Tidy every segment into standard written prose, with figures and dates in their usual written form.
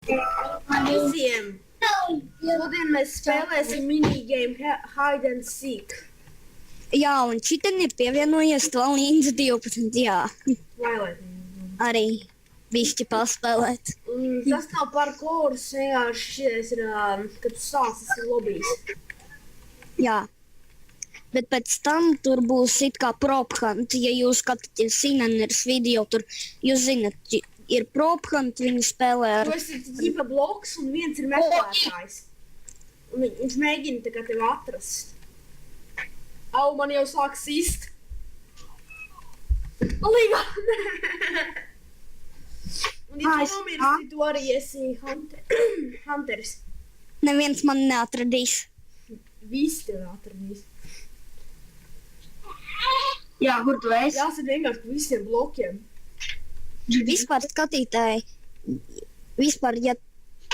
Visiem. Šodien mēs spēlēsim minigame Hide and Seek. Jā, un šitien ir pievienojies to līdz 12. Jā, Violet. arī bišķi paspēlēt. Tas nav parkours, vienkārši šies ir, kad tu sāc, tas ir lobijs. Jā. Bet pēc tam tur būs it kā prop hunt. Ja jūs skatāties Sinaners video, tur jūs zinat, ir prop hunt, viņi spēlē ar... Tu esi ģipa bloks un viens ir meklētājs. Un viņš mēģina tā kā tevi atrast. Au, man jau sāk sist. Līga! Un ja tu nomirsti, tu arī esi hunteris. Neviens man neatradīs. Visi tevi atradīs. Jā, kur tu esi? Jāsad vienkārši pa visiem blokiem. Vispār skatītāji, vispār, ja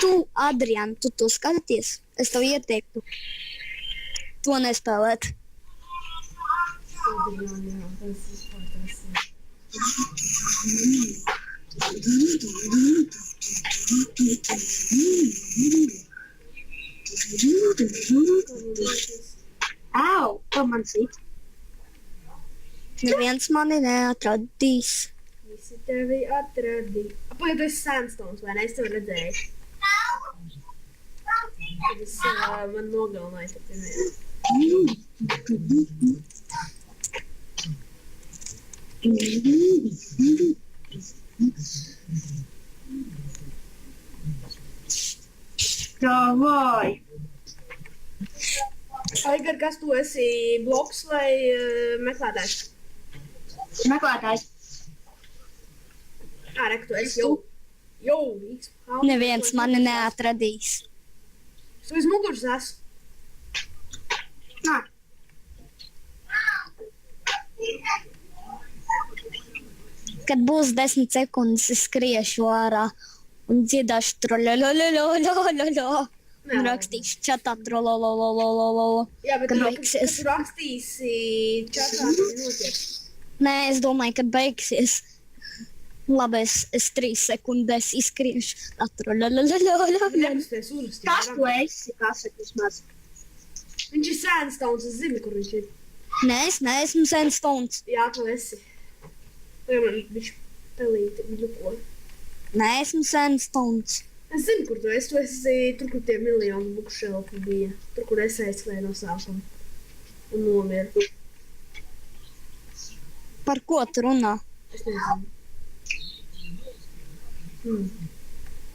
tu, Adrian, tu to skaties, es tev ieteiktu to nespēlēt. Adrian, jā, tas vispār tas ir. Au, ko man sit? Neviens mani neatradīs. Visi tevi atradīja. Pagaid, tu esi Sandstones, vai ne? Es tevi redzēju. Tad es man nogalināju te pirmajā. Davai! Aigar, kas tu esi? Bloks vai meklētājs? Meklētājs. Reku, tu esi jau. Neviens mani neatradīs. Tu aiz muguras esmu. Nā. Kad būs 10 sekundes, es skriešu ārā un dziedāšu troļoļoļoļoļoļoļo. Un rakstīšu čatā troļoļoļoļoļoļo. Jā, bet Kad kad beigsies. tu rakstīsi čatā, tad notiek. Nē, es domāju, kad beigsies. Labi, es 3 sekundēs izskriešu. Troļoļoļoļoļoļo. Nepaspēs uzrakstīt. Kas tu esi? Kas ir vismaz? Viņš ir Sandstones, es zinu, kur viņš ir. Nē, es neesmu Sandstones. Jā, tu esi. Vai man viņš pelīti bļuko. Nē, esmu Sandstones. Es zinu, kur tu esi tur, kur tie miljoni bukšelpi bija. Tur, kur es aizskrēju no sākuma. Un nomiru. Par ko tu runā? Es nezinu.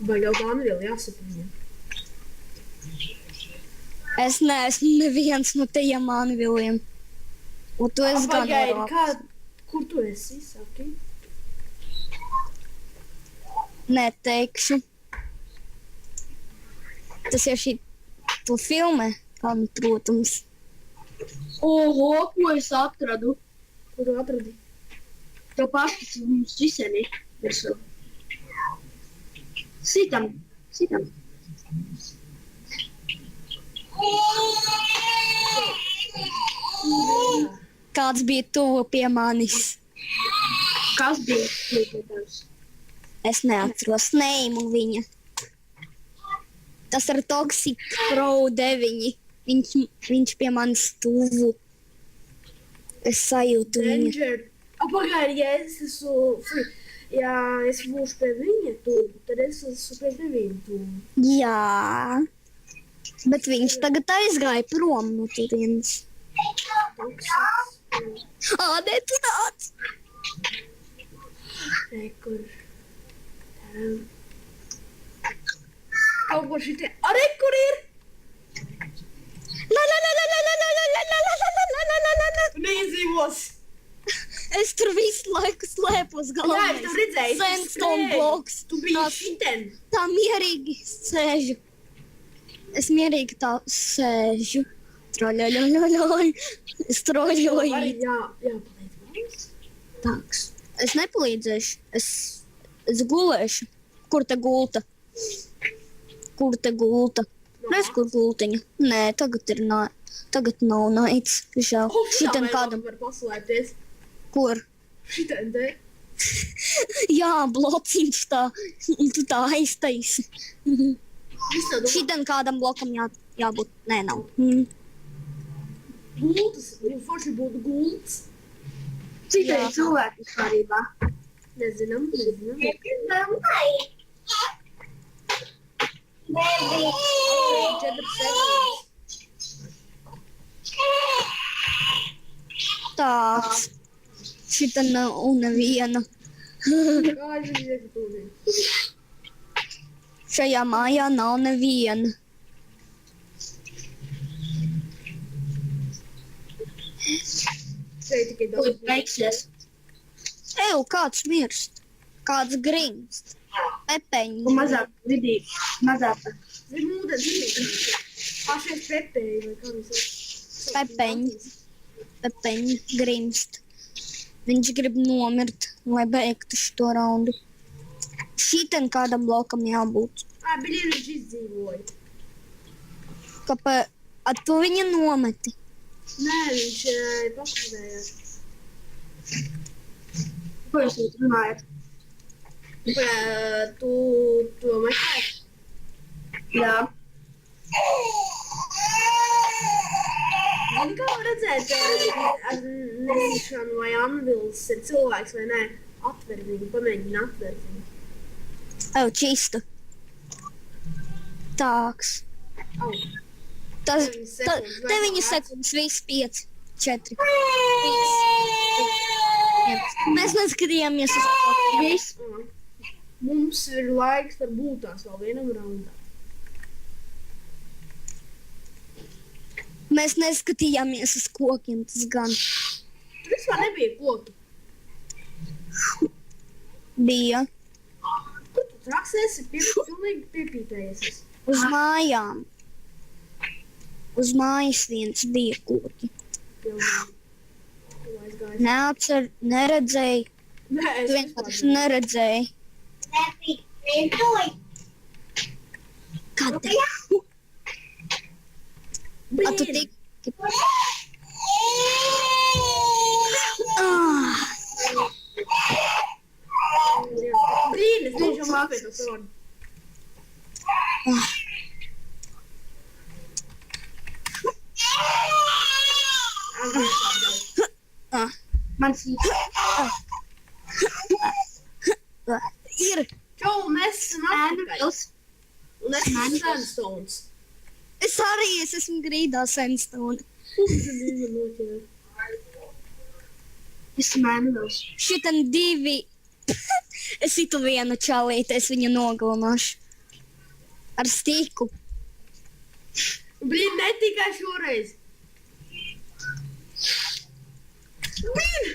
Baigā Danviela jāsaka viņam. Es neesmu neviens no tiem Anviliem. Un tu esi gan Pagaidi, vairāk. kur tu esi, saki? Neteikšu. Tas jau šī to filmē, kā nu, protams. Oho, ko es atradu? Kur tu atradi? Tev pašas mums visiem ir virsū. Sitam. Kāds bija tuvu pie manis. Kas bija tavs? Es neatceros neimu viņa. Tas ir Toxic Pro 9. Viņš pie manis tuvu. Es sajūtu viņu. Danger. Pagaidi, ja es būšu pie viņa tuvu, tad es esmu pie tevīm tuvu. Jā. Bet viņš tagad aizgāja prom no turienes. Nē, tu nāc! Rekur. Kaut kur šitie. Rekur ir! Tu neizdzīvos! Es tur visu laiku slēpos Jā, galvenais. es tev redzēju. Sandstone bloks. Tu biji šiten. Tā mierīgi sēžu. Es mierīgi tā sēžu. Troļoļoļoļoļ. Es troļoju. Jā, palīdz. Tāks. Es nepalīdzēšu. Es gulēšu. Kur te gulta? Redz, kur gultiņa? Nē, tagad nav naids. Žēl. Šitam kādam. Var paslēpties. Kur? Šitan te. Jā, blociņš tā, un tu tā aiztaisi. Es tev domāju, Šitam kādam blokam jābūt. Nē, nav. gultas, forši būtu gultas. Cik Jā. ir cilvēki vispārībā? Nezinām. 4 sekundes. Tāds. Šita nav neviena. Kā es zinu, ka tu zini? Šajā mājā nav neviena. Šeit tikai Kur daudz. beigsies? Eju, kāds mirst. Kāds grimst. Pepeņi. Un mazāk vidī, mazāk. Zem ūdens ziniet. Šeit pepēji vai kā mēs sauc. Pepeņi. Pepeņi grimst. Viņš grib nomirt, lai beigtu šo raundu. Šitam kādam blokam jābūt. Biļiņ viņš izdzīvoja. Kāpēc? Tu viņa nometi. Nē, viņš pakavējās. Ko jūs šeit runājat? Tu to meklē? Jā. Zini, kā var redzēt, ar nesišanu vai anvils ir cilvēks vai nē? Atver viņu, pamēģini atvert viņu. Eju, čista. Tāks. Au. Tas, 9 sekundes, vai 9 nav sekundes, viss 5, 4. Mēs neskatījāmies uz to. Viss. Mums ir laiks var būt tās vēl vienam raundā. Mēs neskatījāmies uz kokiem, tas gan Tur vispār nebija koki. bija Kur tu traksies? Pilnīgi piepīpējies. uz mājām. Uz mājas viens bija koki. Pilnīgi. Tu aizgāji. Neatcer, neredzēju, Nē, tu vienkārši neredzēji. Kad? A tu tik... Ah, Brīn, es tiešām apēdu to. ah, Mans īsti. ir. Čau, mēs esam atpakaļ. Ēnvils. Un es esmu Sandstones. Es arī esmu grīdā Sandstone. Esmu ēnvils. Šitam 2. Es itu vienu čalīti, es viņu nogalināšu. Ar stīku. Blīn, ne tikai šoreiz. Blīn!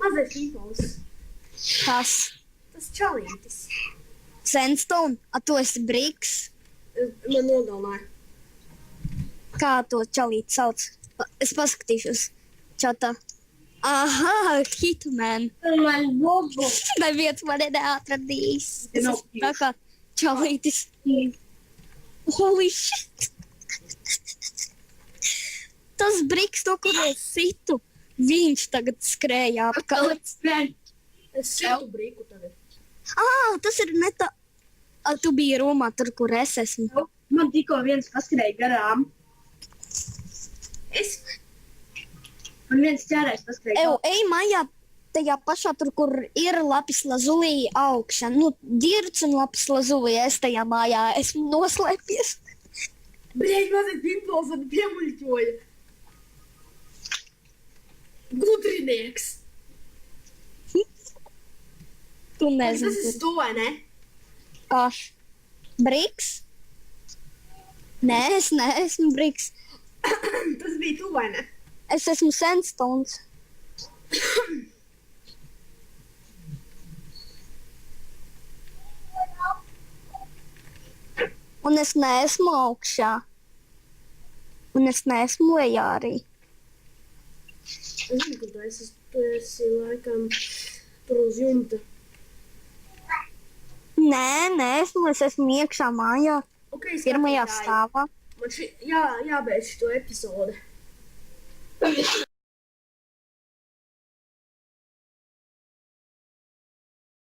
Mazais impulss. Tas Tas čalītis. Sandstone, a tu esi Briks. Man nogalināja. Kā to čalīti sauc? Es paskatīšos čatā. Aha, Hitman. Man bobu. Neviens mani neatradīs. Es Nav esmu tā kā čalītis. Holy shit! Tas Briks, to, kur es situ, viņš tagad skrēja apkārt. Es situ brīku tagad. Tas ir ne tā. Tu biji Romā, tur, kur es esmu. Man tikko viens paskrēja garām. Es Man viens ķērēs paskrēja. Ej mājā, tajā pašā tur, kur ir lapis lazulī augšā. Nu, dirts un lapis lazulī, es tajā mājā esmu noslēpies. Blēģi, mazais impulss man piemuļķoja. Gudrinieks. Tu Tas nezini, ir tu, vai ne? kas. Briks? Nē, es neesmu Briks. Tas bija tu, vai ne? Es esmu Sandstones. Un es neesmu augšā. Un es neesmu lejā arī. Es zinu, kur tu esi. Tu esi laikam tur uz jumta. Nē, es esmu iekšā mājā, Ok, pirmajā skatītāji. stāvā. Man jābeidz šo epizodi.